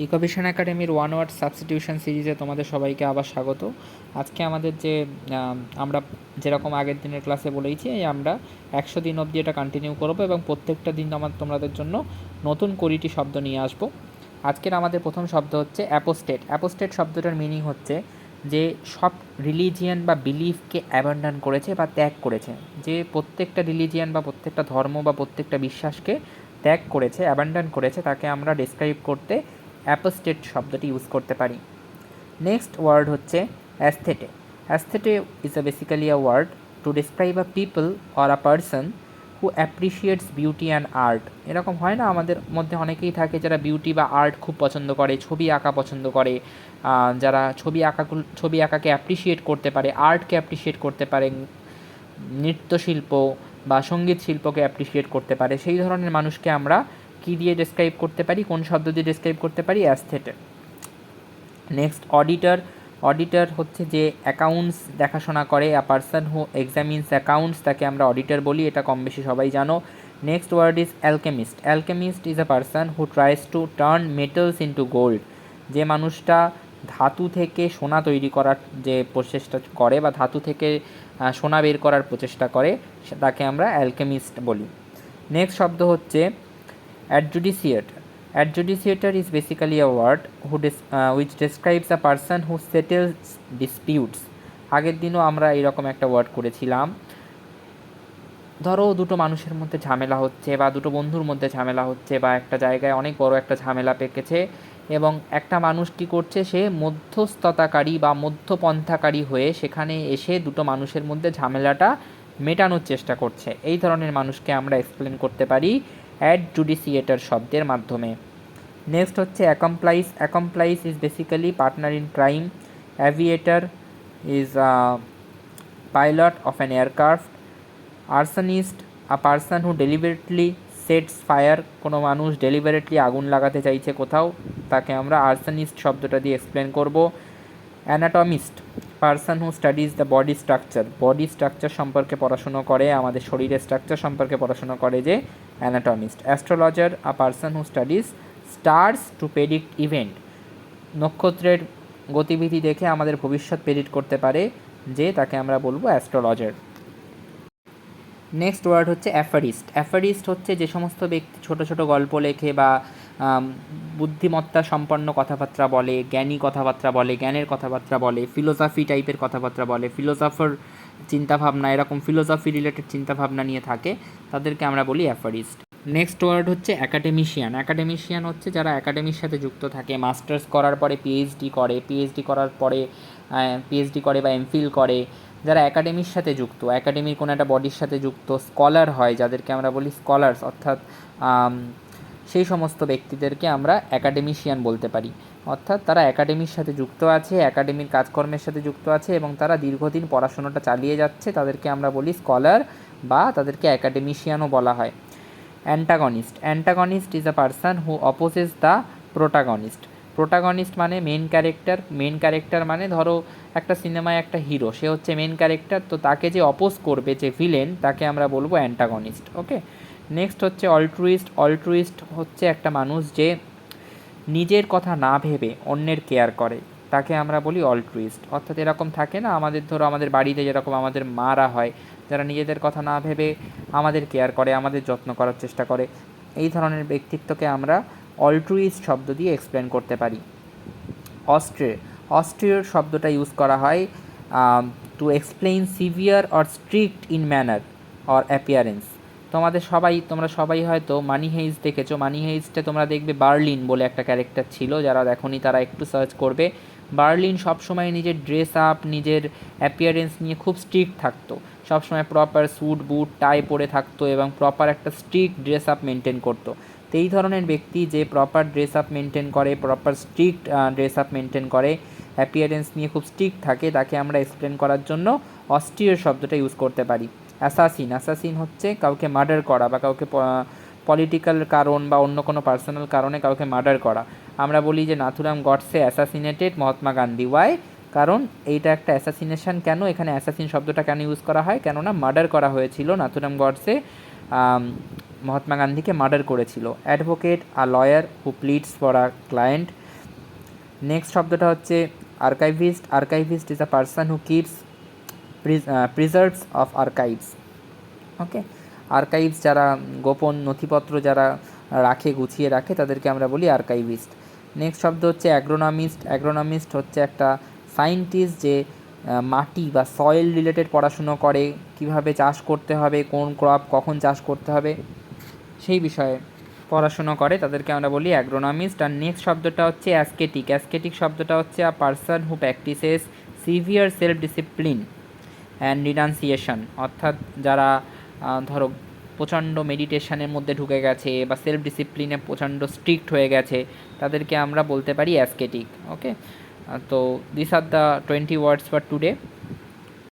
ইকোভিশন একাডেমির one word substitution সিরিজে তোমাদের সবাইকে আবার স্বাগত। আজকে আমাদের যে আমরা যেরকম আগের দিনের ক্লাসে বলেইছি, আমরা 100 দিন অবধি এটা কন্টিনিউ করবো এবং প্রত্যেকটা দিন তোমাদের জন্য নতুন 20টি শব্দ নিয়ে আসবো। আজকের আমাদের প্রথম শব্দ হচ্ছে অ্যাপোস্টেট। অ্যাপোস্টেট শব্দটার মিনিং হচ্ছে যে সব রিলিজিয়ান বা বিলিফকে অ্যাবান্ডন করেছে বা ত্যাগ করেছে, যে প্রত্যেকটা রিলিজিয়ান বা প্রত্যেকটা ধর্ম বা প্রত্যেকটা বিশ্বাসকে ত্যাগ করেছে, অ্যাবান্ডন করেছে, তাকে আমরা ডেসক্রাইব করতে অ্যাপোস্টেট শব্দটি ইউজ করতে পারি। নেক্সট ওয়ার্ড হচ্ছে aesthete. Aesthete is basically a word to describe a people or a person who appreciates beauty and art. এরকম হয় না, আমাদের মধ্যে অনেকেই থাকে যারা বিউটি বা আর্ট খুব পছন্দ করে, ছবি আঁকা পছন্দ করে, যারা ছবি আঁকাকে অ্যাপ্রিসিয়েট করতে পারে, আর্টকে অ্যাপ্রিসিয়েট করতে পারে, নৃত্যশিল্প বা সঙ্গীত শিল্পকে অ্যাপ্রিসিয়েট করতে পারে, সেই ধরনের মানুষকে আমরা কী দিয়ে ডেসক্রাইব করতে পারি, কোন শব্দ দিয়ে ডেসক্রাইব করতে পারি? অ্যাস্থেটে। Next auditor. অডিটর হচ্ছে যে অ্যাকাউন্টস দেখাশোনা করে, a person who examines accounts, তাকে আমরা অডিটর বলি, এটা কম বেশি সবাই জানো। Next word is alchemist. Alchemist is a person who tries to turn metals into gold. যে মানুষটা ধাতু থেকে সোনা তৈরি করার যে প্রচেষ্টা করে বা ধাতু থেকে সোনা বের করার প্রচেষ্টা করে, তাকে আমরা অ্যালকেমিস্ট বলি। নেক্সট শব্দ হচ্ছে adjudicator. Adjudicator is basically a word which describes a person who settles disputes. আগের দিনও আমরা এরকম একটা ওয়ার্ড করেছিলাম। ধরো দুটো মানুষের মধ্যে ঝামেলা হচ্ছে বা দুটো বন্ধুর মধ্যে ঝামেলা হচ্ছে বা একটা জায়গায় অনেক বড় একটা ঝামেলা পেকেছে এবং একটা মানুষ কী করছে, সে মধ্যস্থতাকারী বা মধ্যপন্থাকারী হয়ে সেখানে এসে দুটো মানুষের মধ্যে ঝামেলাটা মেটানোর চেষ্টা করছে। এই ধরনের মানুষকে আমরা এক্সপ্লেন করতে পারি অ্যাডজুডিসিয়েটর শব্দের মাধ্যমে। নেক্সট হচ্ছে accomplice. Accomplice is basically partner in crime. Aviator is pilot of an aircraft. Arsonist, a person who deliberately sets fire. কোনো মানুষ ডেলিবারেটলি আগুন লাগাতে চাইছে কোথাও, তাকে আমরা আর্সনিস্ট শব্দটা দিয়ে এক্সপ্লেন করব। Anatomist, person who studies the body structure. Body structure সম্পর্কে পড়াশুনো করে, আমাদের শরীরের স্ট্রাকচার সম্পর্কে পড়াশুনো করে, যে anatomist. Astrologer, a person who studies stars to predict event. নক্ষত্রের গতিবিধি দেখে আমাদের ভবিষ্যৎ প্রেডিক্ট করতে পারে, যে তাকে আমরা বলবো অ্যাস্ট্রোলজার। নেক্সট ওয়ার্ড হচ্ছে অ্যাফারিস্ট। অ্যাফারিস্ট হচ্ছে যে সমস্ত ব্যক্তি ছোট ছোট গল্প লেখে বা বুদ্ধিমত্তা সম্পন্ন কথাবার্তা বলে, জ্ঞানী কথাবার্তা বলে, জ্ঞানের কথাবার্তা বলে, ফিলোসফি টাইপের কথাবার্তা বলে, ফিলোসফার চিন্তাভাবনা, এরকম ফিলোসফি রিলেটেড চিন্তাভাবনা নিয়ে থাকে, তাদেরকে আমরা বলি অ্যাফারিস্ট। নেক্সট ওয়ার্ড হচ্ছে অ্যাকাডেমিশিয়ান। অ্যাকাডেমিশিয়ান হচ্ছে যারা একাডেমির সাথে যুক্ত থাকে, মাস্টার্স করার পরে পিএইচডি করে, পিএইচডি করার পরে পিএইচডি করে বা এমফিল করে, যারা একাডেমির সাথে যুক্ত, একাডেমির কোনো একটা বডির সাথে যুক্ত, স্কলার হয়, যাদেরকে আমরা বলি স্কলার্স, অর্থাৎ সেই সমস্ত ব্যক্তিদেরকে আমরা অ্যাকাডেমিশিয়ান বলতে পারি। অর্থাৎ তারা একাডেমির সাথে যুক্ত আছে, একাডেমির কাজকর্মের সাথে যুক্ত আছে এবং তারা দীর্ঘদিন পড়াশোনাটা চালিয়ে যাচ্ছে, তাদেরকে আমরা বলি স্কলার বা তাদেরকে অ্যাকাডেমিশিয়ানও বলা হয়। Antagonist. Antagonist is a person who opposes the protagonist. Protagonist মানে মেন ক্যারেক্টার। মেন ক্যারেক্টার মানে ধরো একটা সিনেমায় একটা হিরো, সে হচ্ছে মেন ক্যারেক্টার, তো তাকে যে অপোজ করবে, যে ভিলেন, তাকে আমরা বলবো অ্যান্টাগনিস্ট। ওকে। নেক্সট হচ্ছে অল্ট্রুইস্ট। অল্ট্রুইস্ট হচ্ছে একটা মানুষ যে নিজের কথা না ভেবে অন্যের কেয়ার করে, তাকে আমরা বলি অল্ট্রুইস্ট। অর্থাৎ এরকম থাকে না, আমাদের ধরো আমাদের বাড়িতে যেরকম আমাদের মারা হয়, যারা নিজেদের কথা না ভেবে আমাদের কেয়ার করে, আমাদের যত্ন করার চেষ্টা করে, এই ধরনের ব্যক্তিত্বকে আমরা অল্ট্রুইস্ট শব্দ দিয়ে এক্সপ্লেন করতে পারি। অস্ট্রে। অস্ট্রিয়র শব্দটা ইউজ করা হয় to explain severe or strict in manner or appearance. তোমরা সবাই হয়তো মানি হেইজ দেখেছো। মানি হেইজটা তোমরা দেখবে বার্লিন বলে একটা ক্যারেক্টার ছিল, যারা দেখোনি তারা একটু সার্চ করবে। বার্লিন সবসময় নিজের ড্রেস আপ, নিজের অ্যাপিয়ারেন্স নিয়ে খুব স্ট্রিক্ট থাকতো, সবসময় প্রপার স্যুট বুট টাই পরে থাকতো এবং প্রপার একটা স্ট্রিক্ট ড্রেস আপ মেনটেন করতো। তো এই ধরনের ব্যক্তি যে প্রপার ড্রেস আপ মেনটেন করে, proper strict dress up maintain করে, অ্যাপিয়ারেন্স নিয়ে খুব স্ট্রিক্ট থাকে, তাকে আমরা এক্সপ্লেন করার জন্য অস্ট্রিয়র শব্দটা ইউজ করতে পারি। অ্যাসাসিন। অ্যাসাসিন হচ্ছে কাউকে মার্ডার করা বা কাউকে পলিটিক্যাল কারণ বা অন্য কোনো পার্সোনাল কারণে কাউকে মার্ডার করা। আমরা বলি যে নাথুরাম গডসে অ্যাসাসিনেটেড মহাত্মা গান্ধী। ওয়াই? কারণ এইটা একটা অ্যাসাসিনেশন। কেন এখানে অ্যাসাসিন শব্দটা কেন ইউজ করা হয়? কেননা মার্ডার করা হয়েছিল, নাথুরাম গডসে মহাত্মা গান্ধীকে মার্ডার করেছিল। Advocate, a lawyer who pleads for a client. Next শব্দটা হচ্ছে archivist. Archivist is a person who keeps preserves of archives. Okay, archives যারা গোপন নথিপত্র যারা রাখে, গুছিয়ে রাখে, তাদেরকে আমরা বলি আর্কাইভিস্ট। নেক্সট শব্দ হচ্ছে অ্যাগ্রোনমিস্ট। অ্যাগ্রোনমিস্ট হচ্ছে একটা সায়েন্টিস্ট যে মাটি বা সয়েল রিলেটেড পড়াশুনো করে, কিভাবে চাষ করতে হবে, কোন ক্রপ কখন চাষ করতে হবে সেই বিষয়ে পড়াশুনো করে, তাদেরকে আমরা বলি অ্যাগ্রোনমিস্ট। আর নেক্সট শব্দটা হচ্ছে অ্যাসকেটিক। অ্যাসকেটিক শব্দটা হচ্ছে আ person who practices severe self discipline and renunciation. অর্থাৎ যারা ধরো প্রচণ্ড মেডিটেশনের মধ্যে ঢুকে গেছে বা সেলফ ডিসিপ্লিনে প্রচণ্ড স্ট্রিক্ট হয়ে গেছে, তাদেরকে আমরা বলতে পারি অ্যাসকেটিক। ওকে, তো this are the 20 words for today.